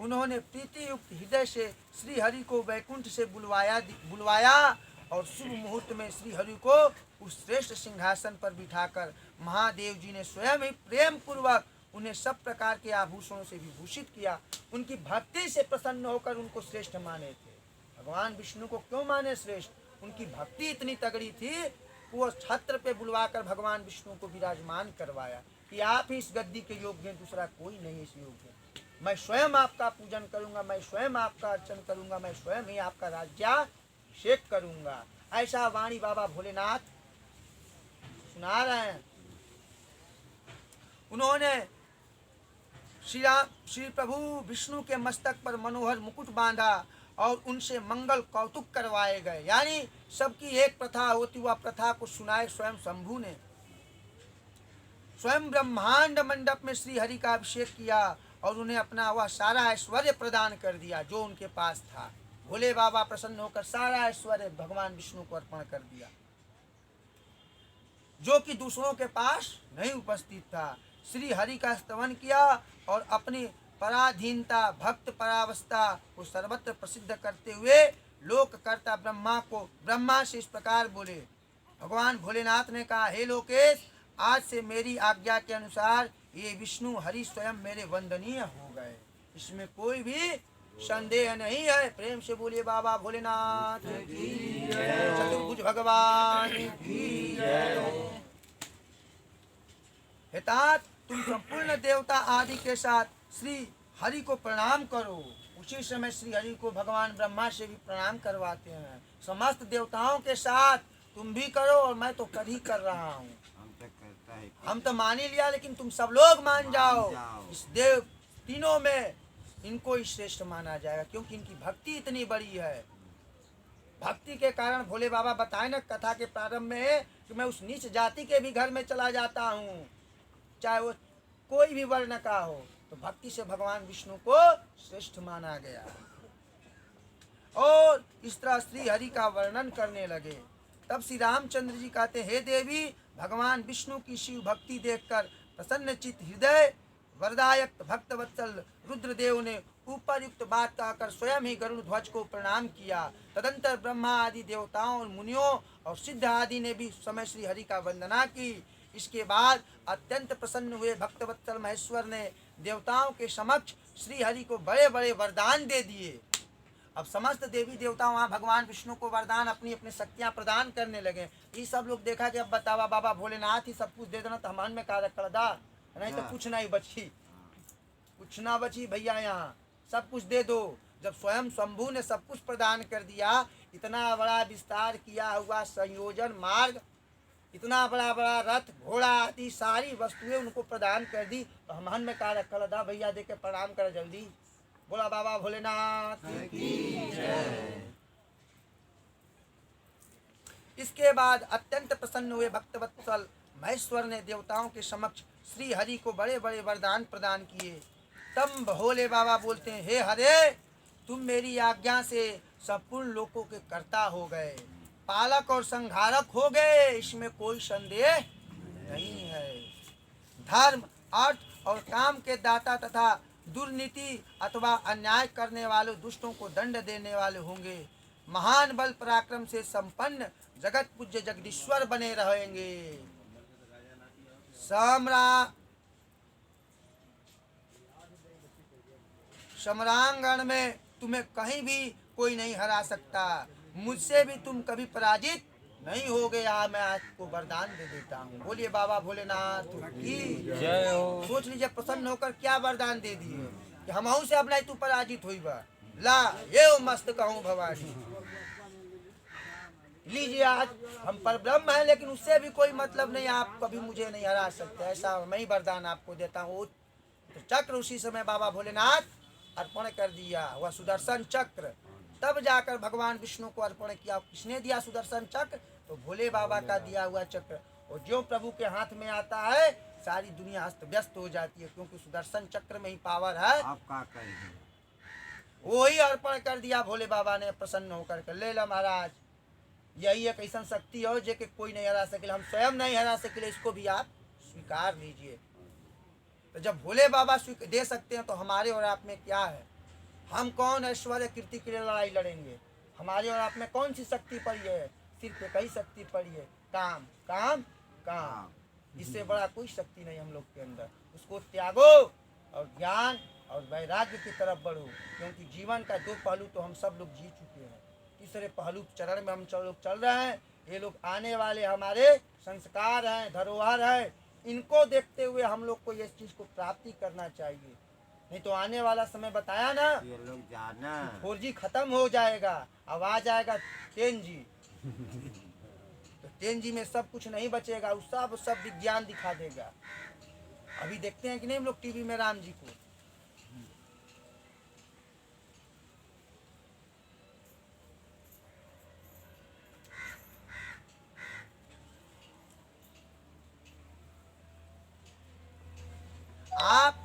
उन्होंने प्रीति युक्त हृदय से श्री हरि को वैकुंठ से बुलवाया और शुभ मुहूर्त में श्री हरि को उस श्रेष्ठ सिंहासन पर बिठाकर महादेव जी ने स्वयं ही प्रेम पूर्वक उन्हें सब प्रकार के आभूषणों से विभूषित किया। उनकी भक्ति से प्रसन्न होकर उनको श्रेष्ठ माने थे। भगवान विष्णु को क्यों माने श्रेष्ठ? उनकी भक्ति इतनी तगड़ी थी, वो छत्र पे बुलवाकर भगवान विष्णु को विराजमान करवाया कि आप ही इस गद्दी के योग्य हैं, दूसरा कोई नहीं इस योग्य। मैं स्वयं आपका पूजन करूंगा, मैं स्वयं आपका अर्चन करूंगा, मैं स्वयं ही आपका राज्याभिषेक करूंगा। ऐसा वाणी बाबा भोलेनाथ सुना रहे हैं। उन्होंने श्री प्रभु विष्णु के मस्तक पर मनोहर मुकुट बांधा और उनसे मंगल कौतुक करवाए गए। यानी सबकी एक प्रथा होती, वह प्रथा को सुनाए स्वयं शंभु ने। स्वयं ब्रह्मांड मंडप में श्री हरि का अभिषेक किया और उन्हें अपना वह सारा ऐश्वर्य प्रदान कर दिया जो उनके पास था। भोले बाबा प्रसन्न होकर सारा ऐश्वर्य भगवान विष्णु को अर्पण कर दिया, जो कि दूसरों के पास नहीं उपस्थित था। श्री हरि का स्तवन किया और अपनी पराधीनता, भक्त परावस्था को सर्वत्र प्रसिद्ध करते हुए लोककर्ता ब्रह्मा से इस प्रकार बोले। भगवान भोलेनाथ ने कहा, हे लोकेश, आज से मेरी आज्ञा के अनुसार ये विष्णु हरि स्वयं मेरे वंदनीय हो गए, इसमें कोई भी संदेह नहीं है। प्रेम से बोलिए बाबा भोलेनाथ की जय, चतुर्भुज भगवान की जय। हितात, तुम संपूर्ण देवता आदि के साथ श्री हरि को प्रणाम करो। उसी समय श्री हरि को भगवान ब्रह्मा से भी प्रणाम करवाते हैं। समस्त देवताओं के साथ तुम भी करो और मैं तो कर ही कर रहा हूँ। हम तो मान ही लिया, लेकिन तुम सब लोग मान जाओ। इस देव तीनों में इनको ही श्रेष्ठ माना जाएगा, क्योंकि इनकी भक्ति इतनी बड़ी है। भक्ति के कारण भोले बाबा बताए ना कथा के प्रारंभ में कि मैं उस नीच जाति के भी घर में चला जाता हूँ, चाहे वो कोई भी वर्ण का हो, तो भक्ति से भगवान विष्णु को श्रेष्ठ माना गया। और इस तरह श्री हरि का वर्णन करने लगे। तब श्री रामचंद्र जी कहते, हे देवी, भगवान विष्णु की शिव भक्ति देखकर प्रसन्नचित हृदय वरदायक भक्तवत्सल रुद्रदेव ने ऊपर युक्त बात कहकर स्वयं ही गरुड़ ध्वज को प्रणाम किया। तदंतर ब्रह्मा आदि देवताओं और मुनियों और सिद्ध आदि ने भी समय श्री हरि का वंदना की। इसके बाद अत्यंत प्रसन्न हुए भक्तवत्सल महेश्वर ने देवताओं के समक्ष श्री हरि को बड़े बड़े वरदान दे दिए। अब समस्त देवी देवता वहाँ भगवान विष्णु को वरदान अपनी अपनी शक्तियाँ प्रदान करने लगे। ये सब लोग देखा कि अब बतावा बाबा भोलेनाथ ही सब कुछ दे देना, तो हमान में का रखड़ा, नहीं तो कुछ नहीं बची, कुछ ना बची भैया, यहाँ सब कुछ दे दो। जब स्वयं शंभु ने सब कुछ प्रदान कर दिया, इतना बड़ा विस्तार किया हुआ संयोजन मार्ग, इतना बड़ा बड़ा रथ घोड़ा आदि सारी वस्तुएं उनको प्रदान कर दी, तो हमान में का रखड़ा भैया, दे के प्रणाम कर जल्दी। बोला बाबा भोलेनाथ की जय। इसके बाद अत्यंत प्रसन्न हुए भक्तवत्सल महेश्वर ने देवताओं के समक्ष श्री हरि को बड़े बड़े वरदान प्रदान किए। तब भोले बाबा बोलते हैं, हे हरे, तुम मेरी आज्ञा से संपूर्ण लोकों के कर्ता हो गए, पालक और संहारक हो गए, इसमें कोई संदेह नहीं है। धर्म, अर्थ और काम के दाता तथा दुर्नीति अथवा अन्याय करने वाले दुष्टों को दंड देने वाले होंगे। महान बल पराक्रम से संपन्न जगत पूज्य जगदीश्वर बने रहेंगे। सम्रांगण में तुम्हें कहीं भी कोई नहीं हरा सकता, मुझसे भी तुम कभी पराजित नहीं हो गया। मैं आपको वरदान दे देता हूँ। बोलिए बाबा भोलेनाथ की जय हो। सोच लीजिए प्रसन्न होकर क्या वरदान दे दिए कि हम से अब नहीं तू पराजित हुई बा, ला ये मस्त कहूँ भवानी। लीजिए, आज हम पर ब्रह्म है, लेकिन उससे भी कोई मतलब नहीं, आप कभी मुझे नहीं हरा सकते, ऐसा मैं ही वरदान आपको देता हूँ। तो चक्र उसी समय बाबा भोलेनाथ अर्पण कर दिया, वह सुदर्शन चक्र। तब जाकर भगवान विष्णु को अर्पण किया। किसने दिया सुदर्शन चक्र? तो भोले बाबा का दिया हुआ चक्र। और जो प्रभु के हाथ में आता है, सारी दुनिया अस्त व्यस्त हो जाती है, क्योंकि सुदर्शन चक्र में ही पावर है। आप का कहें, वही अर्पण कर दिया भोले बाबा ने प्रसन्न होकर के। ले ला महाराज, यही एक ऐसा शक्ति हो जो कि कोई नहीं हरा सके, हम स्वयं नहीं हरा सके, इसको भी आप स्वीकार लीजिए। तो जब भोले बाबा दे सकते हैं, तो हमारे और आप में क्या है। हम कौन ऐश्वर्य कीर्ति के लिए लड़ाई लड़ेंगे? हमारे और आप में कौन सी शक्ति पड़ी है? सिर्फ एक ही शक्ति पड़ी है, काम काम काम। इससे बड़ा कोई शक्ति नहीं हम लोग के अंदर। उसको त्यागो और ज्ञान और वैराग्य की तरफ बढ़ो, क्योंकि जीवन का दो पहलू तो हम सब लोग जी चुके हैं। तीसरे पहलू चरण में हम लोग चल रहे हैं। ये लोग आने वाले हमारे संस्कार हैं, धरोहर है। इनको देखते हुए हम लोग को इस चीज को प्राप्ति करना चाहिए, नहीं तो आने वाला समय बताया ना, ये लोग जाना 4G खत्म हो जाएगा, अब आ जाएगा 10G। तो 10G में सब कुछ नहीं बचेगा, उस सब विज्ञान दिखा देगा। अभी देखते हैं कि नहीं हम लोग टीवी में राम जी को। आप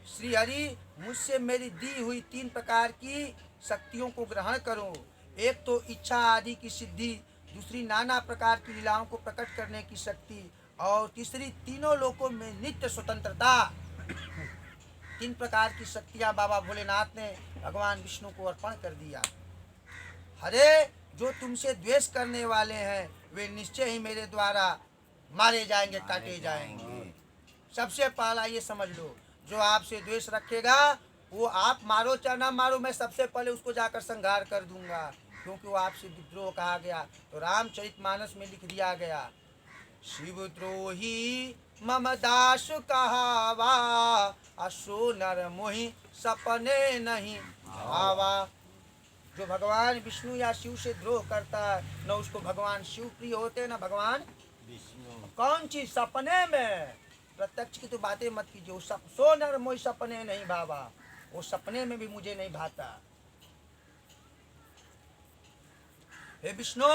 श्री हरि मुझसे मेरी दी हुई 3 प्रकार की शक्तियों को ग्रहण करो। एक तो इच्छा आदि की सिद्धि, दूसरी नाना प्रकार की लीलाओं को प्रकट करने की शक्ति, और तीसरी तीनों लोकों में नित्य स्वतंत्रता। 3 प्रकार की शक्तियां बाबा भोलेनाथ ने भगवान विष्णु को अर्पण कर दिया। हरे, जो तुमसे द्वेष करने वाले हैं वे निश्चय ही मेरे द्वारा मारे जाएंगे, काटे जाएंगे। सबसे पहला ये समझ लो, जो आपसे द्वेष रखेगा वो आप मारो चाहे ना मारो, मैं सबसे पहले उसको जाकर संहार कर दूंगा, क्योंकि वो आपसे विद्रोह कहा गया। तो रामचरितमानस में लिख दिया गया, शिवद्रोही मम दास कहावा, असो नर मोहि सपने नहीं भावा। जो भगवान विष्णु या शिव से द्रोह करता है, न उसको भगवान शिव प्रिय होते न भगवान विष्णु। कौन चीज सपने में? प्रत्यक्ष की तो बातें मत कीजिए। वो सो नर मोहि सपने नहीं भावा, वो सपने में भी मुझे नहीं भाता। हे विष्णु,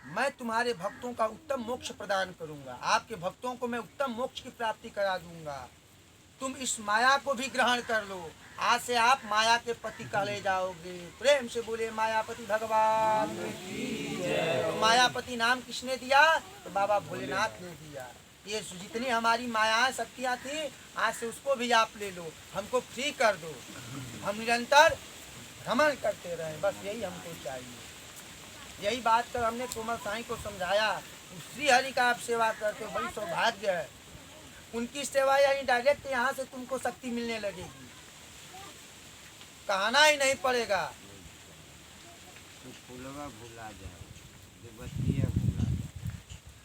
मैं तुम्हारे भक्तों का उत्तम मोक्ष प्रदान करूंगा, आपके भक्तों को मैं उत्तम मोक्ष की प्राप्ति करा दूंगा। तुम इस माया को भी ग्रहण कर लो, आज से आप माया के पति कहले जाओगे। प्रेम से बोले मायापति भगवान की जय। तो मायापति नाम किसने दिया? तो बाबा भोलेनाथ ने दिया। ये जितनी हमारी माया शक्तियाँ थी, आज से उसको भी आप ले लो, हमको फ्री कर दो, हम निरंतर भ्रमण करते रहें, बस यही हमको चाहिए। यही बात कर हमने कोमल साईं को समझाया। श्री हरि का आप सेवा करते हो, बड़ी सौभाग्य है। उनकी सेवा यानी डायरेक्ट यहाँ से तुमको शक्ति मिलने लगेगी, कहना ही नहीं पड़ेगा। तो फूलवा भुला जाए, जो बत्तियाँ भुला जाए।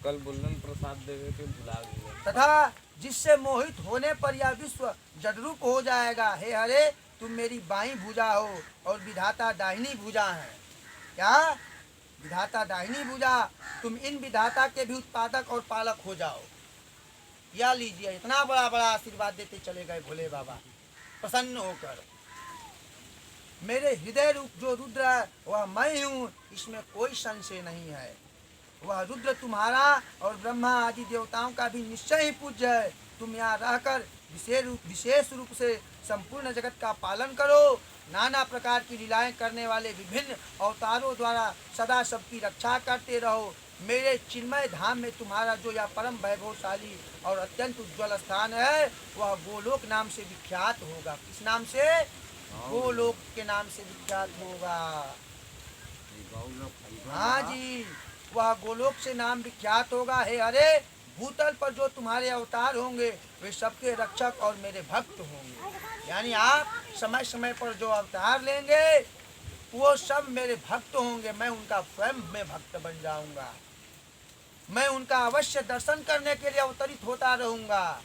कल बुल्लन प्रसाद देवे के भुला गए। तथा जिससे मोहित होने पर यह विश्व जडरूप हो जाएगा। हे हरे, तुम मेरी बाईं भुजा हो और विधाता दाहिनी भुजा है। क्या? विधाता दाहिनी भुजा, तुम इन विधाता के भी उत्पादक और पालक हो जाओ। या लीजिए, इतना बड़ा बड़ा आशीर्वाद देते चले गए भोले बाबा प्रसन्न होकर। मेरे हृदय रूप जो रुद्र है वह मैं हूँ, इसमें कोई संशय नहीं है। वह रुद्र तुम्हारा और ब्रह्मा आदि देवताओं का भी निश्चय ही पूज्य है। तुम यहाँ रहकर विशेष रूप से संपूर्ण जगत का पालन करो। नाना प्रकार की लीलाएं करने वाले विभिन्न अवतारों द्वारा सदा सबकी रक्षा करते रहो। मेरे चिन्मय धाम में तुम्हारा जो यह परम वैभवशाली और अत्यंत उज्ज्वल स्थान है, वह गोलोक नाम से विख्यात होगा। किस नाम से? गोलोक के नाम से विख्यात होगा। हाँ जी, वह गोलोक से नाम विख्यात होगा। हे हरे, भूतल पर जो तुम्हारे अवतार होंगे वे सबके रक्षक और मेरे भक्त होंगे। यानी आप समय समय पर जो अवतार लेंगे वो सब मेरे भक्त होंगे। मैं उनका स्वयं में भक्त बन जाऊंगा। मैं उनका अवश्य दर्शन करने के लिए अवतरित होता रहूंगा।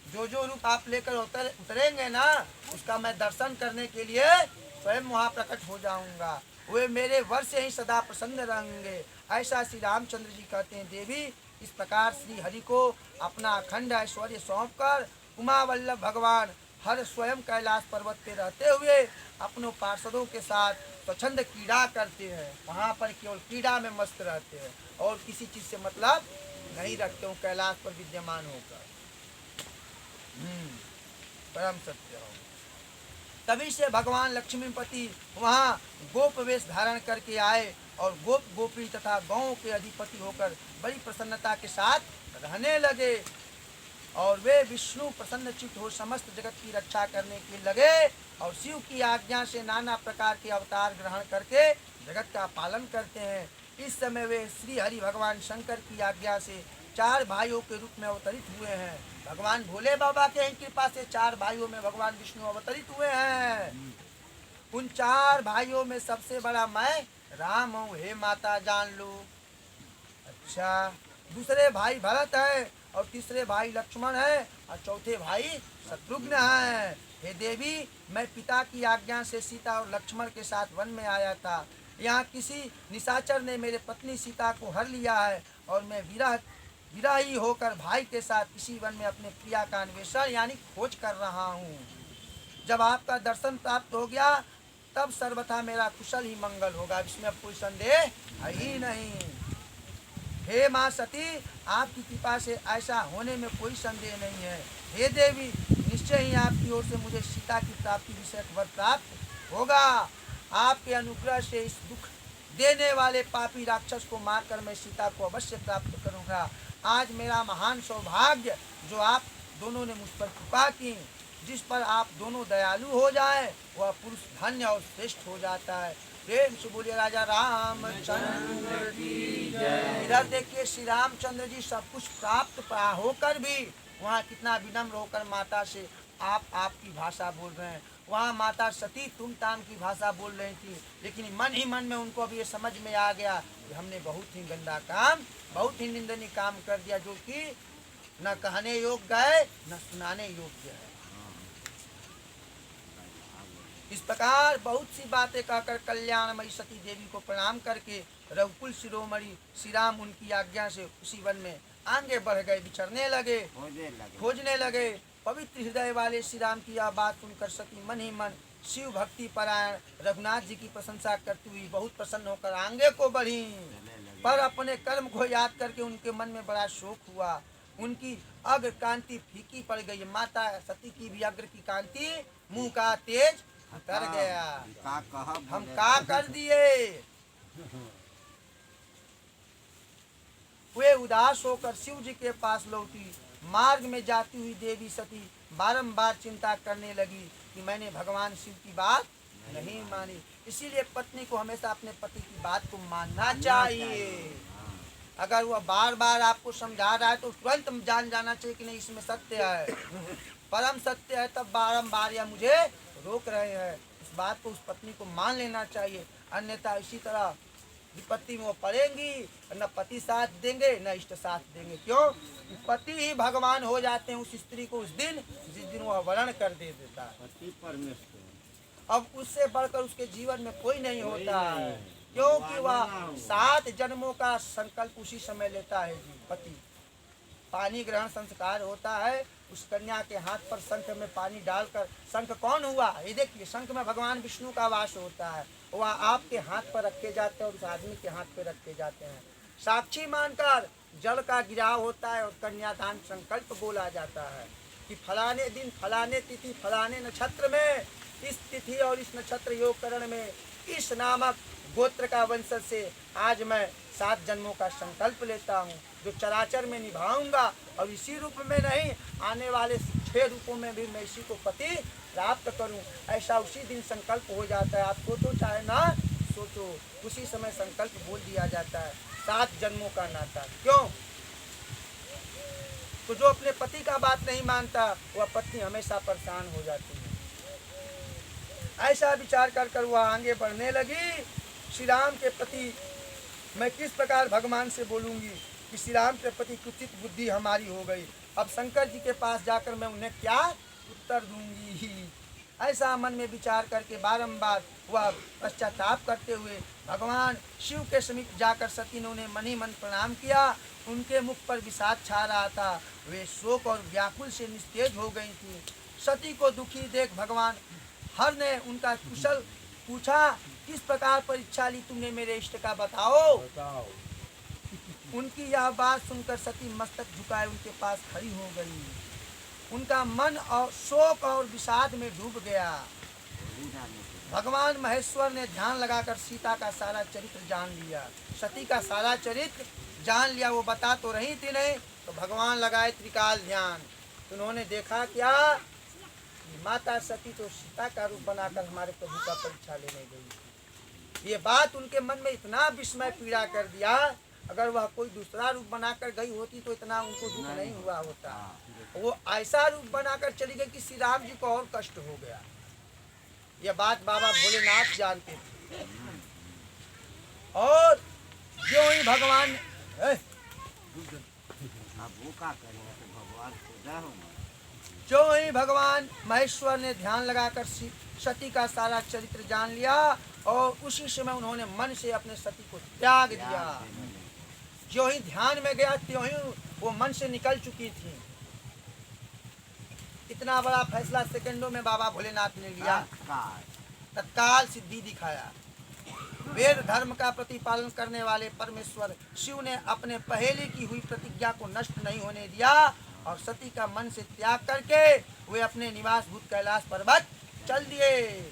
जो जो रूप आप लेकर उतरेंगे ना, उसका मैं दर्शन करने के लिए स्वयं वहाँ प्रकट हो जाऊंगा। वे मेरे वर से ही सदा प्रसन्न रहेंगे। ऐसा श्री रामचंद्र जी कहते हैं। देवी, इस प्रकार श्री हरि को अपना अखंड ऐश्वर्य सौंपकर उमा वल्लभ भगवान हर स्वयं कैलाश पर्वत पे रहते हुए अपनों पार्षदों के साथ स्वच्छंद क्रीड़ा करते हैं। वहाँ पर केवल क्रीड़ा में मस्त रहते हैं और किसी चीज से मतलब नहीं रखते हो, कैलाश पर विद्यमान होकर। परम सत्य हो। तभी से भगवान लक्ष्मीपति वहाँ गोप वेश धारण करके आए और गोप गोपी तथा गांवों के अधिपति होकर बड़ी प्रसन्नता के साथ रहने लगे। और वे विष्णु प्रसन्नचित्त हो समस्त जगत की रक्षा करने के लगे और शिव की आज्ञा से नाना प्रकार के अवतार ग्रहण करके जगत का पालन करते हैं। इस समय वे श्री हरि भगवान शंकर की आज्ञा से 4 भाइयों के रूप में अवतरित हुए हैं। भगवान भोले बाबा के कृपा से 4 भाइयों में भगवान विष्णु अवतरित हुए हैं। उन 4 भाइयों में सबसे बड़ा मैं राम हूँ, हे माता जान लो। अच्छा, दूसरे भाई भरत है और तीसरे भाई लक्ष्मण है और चौथे भाई शत्रुघ्न है। हे देवी, मैं पिता की आज्ञा से सीता और लक्ष्मण के साथ वन में आया था। यहाँ किसी निशाचर ने मेरे पत्नी सीता को हर लिया है और मैं विरही होकर भाई के साथ इसी वन में अपने प्रिया का अन्वेषण यानी खोज कर रहा हूँ। जब आपका दर्शन प्राप्त हो गया तब सर्वथा मेरा कुशल ही मंगल होगा, इसमें अब कोई संदेह है ही नहीं। हे माँ सती, आपकी कृपा से ऐसा होने में कोई संदेह नहीं है। हे देवी, निश्चय ही आपकी ओर से मुझे सीता की प्राप्ति विषयक वर प्राप्त होगा। आपके अनुग्रह से इस दुख देने वाले पापी राक्षस को मारकर मैं सीता को अवश्य प्राप्त करूंगा। आज मेरा महान सौभाग्य जो आप दोनों ने मुझ पर कृपा की, जिस पर आप दोनों दयालु हो जाए वह पुरुष धन्य और श्रेष्ठ हो जाता है। प्रेम से बोलिए राजा रामचंद्र की जय। इधर देखिए श्री रामचंद्र जी सब कुछ प्राप्त होकर भी वहाँ कितना विनम्र होकर माता से आपकी भाषा बोल रहे हैं। वहाँ माता सती तुम ताम की भाषा बोल रही थी, लेकिन मन ही मन में उनको अब ये समझ में आ गया कि हमने बहुत ही गंदा काम, बहुत ही निंदनीय काम कर दिया, जो कि न कहने योग्य है न सुनाने योग्य है। इस प्रकार बहुत सी बातें कहकर कल्याणमयी सती देवी को प्रणाम करके रघुकुल शिरोमणि श्री राम उनकी आज्ञा से उसी वन में आगे बढ़ गए, विचरने लगे, खोजने लगे। पवित्र हृदय वाले श्री राम की यह बात सुनकर सती मन ही मन शिव भक्ति परायण रघुनाथ जी की प्रशंसा करती हुई बहुत प्रसन्न होकर आगे को बढ़ी। पर अपने कर्म को याद करके उनके मन में बड़ा शोक हुआ। उनकी अग्र कांति फीकी पड़ गई। माता सती की भी अग्र की कांति मुंह का तेज उतर गया। हम का कर दिए। वे उदास होकर शिव जी के पास लौटी। मार्ग में जाती हुई देवी सती बारंबार चिंता करने लगी कि मैंने भगवान शिव की बात नहीं मानी। इसीलिए पत्नी को हमेशा अपने पति की बात को मानना चाहिए। अगर वह बार बार आपको समझा रहा है तो तुरंत जान जाना चाहिए कि नहीं इसमें सत्य है, परम सत्य है, तब बारंबार या मुझे रोक रहे हैं। इस बात को उस पत्नी को मान लेना चाहिए, अन्यथा इसी तरह विपत्ति में वो पड़ेंगी, न पति साथ देंगे न इष्ट साथ देंगे। क्यों? पति ही भगवान हो जाते हैं उस स्त्री को उस दिन जिस दिन वह वर्ण कर देता है। पति परमेश्वर। अब उससे बढ़कर उसके जीवन में कोई नहीं होता है, क्योंकि वह 7 जन्मों का संकल्प उसी समय लेता है। जी पति पानी ग्रहण संस्कार होता है, उस कन्या के हाथ पर शंख में पानी डालकर, शंख कौन हुआ ये देखिए, शंख में भगवान विष्णु का वास होता है, वह आपके हाथ पर रखे जाते हैं और उस आदमी के हाथ पर रखे जाते हैं। साक्षी मानकर जल का गिराव होता है और कन्यादान संकल्प बोला जाता है कि फलाने दिन फलाने तिथि फलाने नक्षत्र में इस तिथि और इस नक्षत्र योगकरण में इस नामक गोत्र का वंशज से आज मैं 7 जन्मों का संकल्प लेता हूँ, जो चराचर में निभाऊंगा और इसी रूप में नहीं, आने वाले 6 रूपों में भी मैं इसी को पति प्राप्त करूँ। ऐसा उसी दिन संकल्प हो जाता है। आप सोचो चाहे ना सोचो, उसी समय संकल्प बोल दिया जाता है। 7 जन्मों का नाता। क्यों? तो जो अपने पति का बात नहीं मानता वह पत्नी हमेशा परेशान हो जाती है। ऐसा विचार कर वह आगे बढ़ने लगी। श्री राम के प्रति मैं किस प्रकार भगवान से बोलूंगी कि श्री राम के प्रति कुचित बुद्धि हमारी हो गई, अब शंकर जी के पास जाकर मैं उन्हें क्या उत्तर दूंगी। ऐसा मन में विचार करके बारंबार वह पश्चाताप करते हुए भगवान शिव के समीप जाकर सती ने उन्हें मन ही मन प्रणाम किया। उनके मुख पर विषाद छा रहा था, वे शोक और व्याकुल से निस्तेज हो गई थी। सती को दुखी देख भगवान हर ने उनका कुशल पूछा, किस प्रकार परीक्षा ली तुमने मेरे इष्ट का, बताओ। उनकी यह बात सुनकर सती मस्तक झुकाए उनके पास खड़ी हो गई। उनका मन और शोक और विषाद में डूब गया। भगवान महेश्वर ने ध्यान लगाकर सीता का सारा चरित्र जान लिया, सती का सारा चरित्र जान लिया। वो बता तो रही थी नहीं, तो भगवान लगाए त्रिकाल ध्यान। तो उन्होंने देखा क्या, माता सती तो सीता का रूप बनाकर हमारे प्रभु का परीक्षा लेने गई। ये बात उनके मन में इतना विस्मय पीड़ा कर दिया, अगर वह कोई दूसरा रूप बनाकर गई होती तो इतना उनको दुख नहीं हुआ होता। वो ऐसा रूप बनाकर चली गई कि श्री राम जी को और कष्ट हो गया। यह बात बाबा भोलेनाथ जानते थे। और जो ही भगवान अब वो क्या करेंगे, तो भगवान खुदा होगा। जो ही भगवान महेश्वर ने ध्यान लगाकर सती का सारा चरित्र जान लिया और उसी समय उन्होंने मन से अपने सती को त्याग दिया। जो ही ध्यान में गया त्यों ही वो मन से निकल चुकी थी। इतना बड़ा फैसला सेकंडों में बाबा भोलेनाथ ने लिया, तत्काल सिद्धि दिखाया। वेद धर्म का प्रतिपालन करने वाले परमेश्वर शिव ने अपने पहले की हुई प्रतिज्ञा को नष्ट नहीं होने दिया और सती का मन से त्याग करके वे अपने निवास भूत कैलाश पर्वत चल दिए।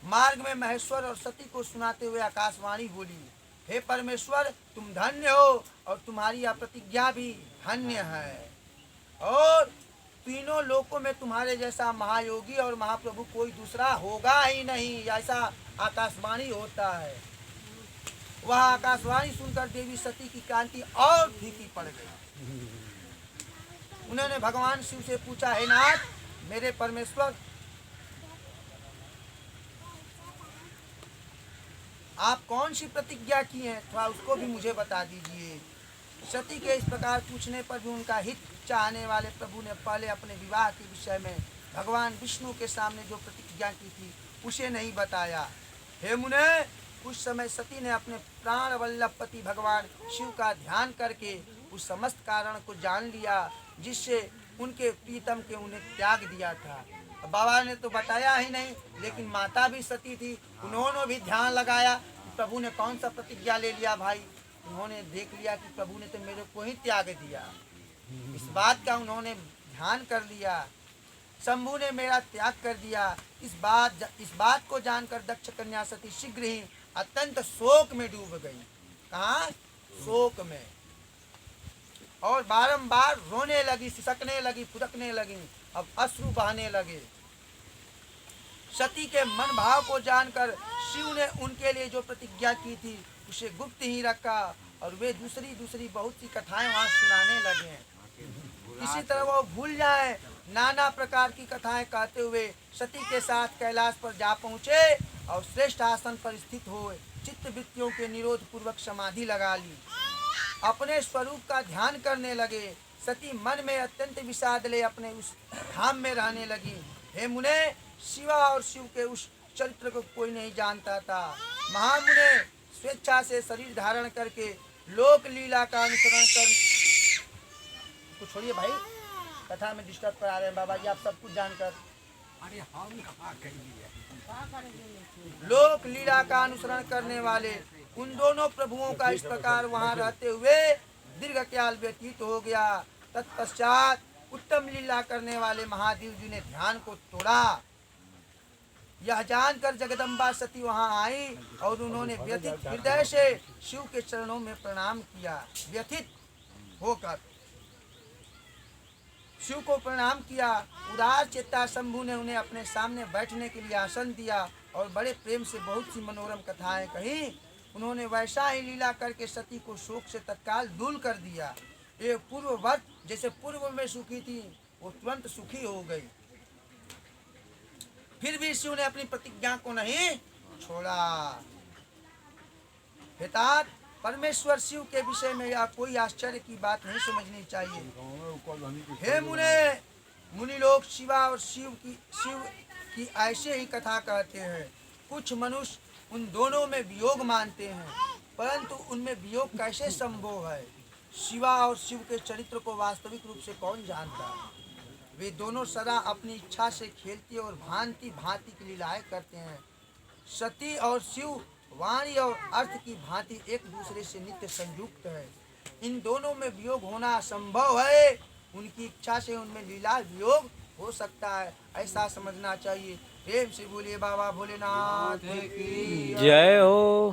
मार्ग में महेश्वर और सती को सुनाते हुए आकाशवाणी बोली, हे परमेश्वर, तुम धन्य हो और तुम्हारी यह प्रतिज्ञा भी धन्य है और तीनों लोकों में तुम्हारे जैसा महायोगी और महाप्रभु कोई दूसरा होगा ही नहीं। ऐसा आकाशवाणी होता है। वह आकाशवाणी सुनकर देवी सती की कांति और फीकी पड़ गई। उन्होंने भगवान शिव से पूछा, हे नाथ, मेरे परमेश्वर, आप कौन सी प्रतिज्ञा की है, थोड़ा उसको भी मुझे बता दीजिए। सती के इस प्रकार पूछने पर भी उनका हित चाहने वाले प्रभु ने पहले अपने विवाह के विषय में भगवान विष्णु के सामने जो प्रतिज्ञा की थी उसे नहीं बताया। हे मुने, उस समय सती ने अपने प्राण वल्लभ पति भगवान शिव का ध्यान करके उस समस्त कारण को जान लिया जिससे उनके प्रीतम के उन्हें त्याग दिया था। बाबा ने तो बताया ही नहीं, लेकिन माता भी सती थी, उन्होंने भी ध्यान लगाया। प्रभु ने कौन सा प्रतिज्ञा ले लिया भाई, उन्होंने देख लिया कि प्रभु ने तो मेरे को ही त्याग दिया। इस बात का उन्होंने ध्यान कर लिया, शंभु ने मेरा त्याग कर दिया। इस बात को जानकर दक्ष कन्या सती शीघ्र ही अत्यंत शोक में डूब गई। कहाँ? शोक में। और बारंबार रोने लगी, सिसकने लगी, फुदकने लगी, अब अश्रु बहने लगे। सती के मन भाव को जानकर शिव ने उनके लिए जो प्रतिज्ञा की थी उसे गुप्त ही रखा और वे दूसरी बहुत सी कथाएं वहां सुनाने लगे। इसी तरह वो भूल जाए, नाना प्रकार की कथाएं कहते हुए सती के साथ कैलाश पर जा पहुँचे और श्रेष्ठ आसन पर स्थित हुए चित्त वृत्तियों के निरोध पूर्वक समाधि लगा ली। अपने स्वरूप का ध्यान करने लगे। सती मन में अत्यंत विषाद ले अपने उस धाम में रहने लगी। हे मुने, शिवा और शिव के उस चरित्र को कोई नहीं जानता था। महामुने स्वेच्छा से शरीर धारण करके लोक लीला का अनुसरण कर। तो छोड़िए भाई, कथा में डिस्टर्ब करा रहे हैं बाबा जी, आप सब कुछ जानकर। लोक लीला का अनुसरण करने वाले उन दोनों प्रभुओं का इस प्रकार वहां रहते हुए दीर्घ काल व्यतीत हो गया। तत्पश्चात उत्तम लीला करने वाले महादेव जी ने ध्यान को तोड़ा। यह जानकर जगदम्बा सती वहां आई और उन्होंने व्यथित हृदय से शिव के चरणों में प्रणाम किया। व्यथित होकर शिव को प्रणाम किया। उदार चेता शंभु ने उन्हें अपने सामने बैठने के लिए आसन दिया और बड़े प्रेम से बहुत सी मनोरम कथाएं कही। उन्होंने वैसा ही लीला करके सती को शोक से तत्काल दूर कर दिया। ये पूर्ववत जैसे पूर्व में सुखी थी वो तुरंत सुखी हो गई। फिर भी शिव ने अपनी प्रतिज्ञा को नहीं छोड़ा। हितात परमेश्वर शिव के विषय में यह कोई आश्चर्य की बात नहीं समझनी चाहिए। हे मुनि लोग शिवा और शिव की ऐसे ही कथा कहते हैं। कुछ मनुष्य उन दोनों में वियोग मानते हैं, परंतु उनमें वियोग कैसे संभव है? शिवा और शिव के चरित्र को वास्तविक रूप से कौन जानता है? वे दोनों सदा अपनी इच्छा से खेलते और भांति भांति की लीलाएं करते हैं। सती और शिव वाणी और अर्थ की भांति एक दूसरे से नित्य संयुक्त है। इन दोनों में वियोग होना असंभव है। उनकी इच्छा से उनमें लीला वियोग हो सकता है, ऐसा समझना चाहिए। प्रेम से बोलिए बाबा भोलेनाथ की जय हो।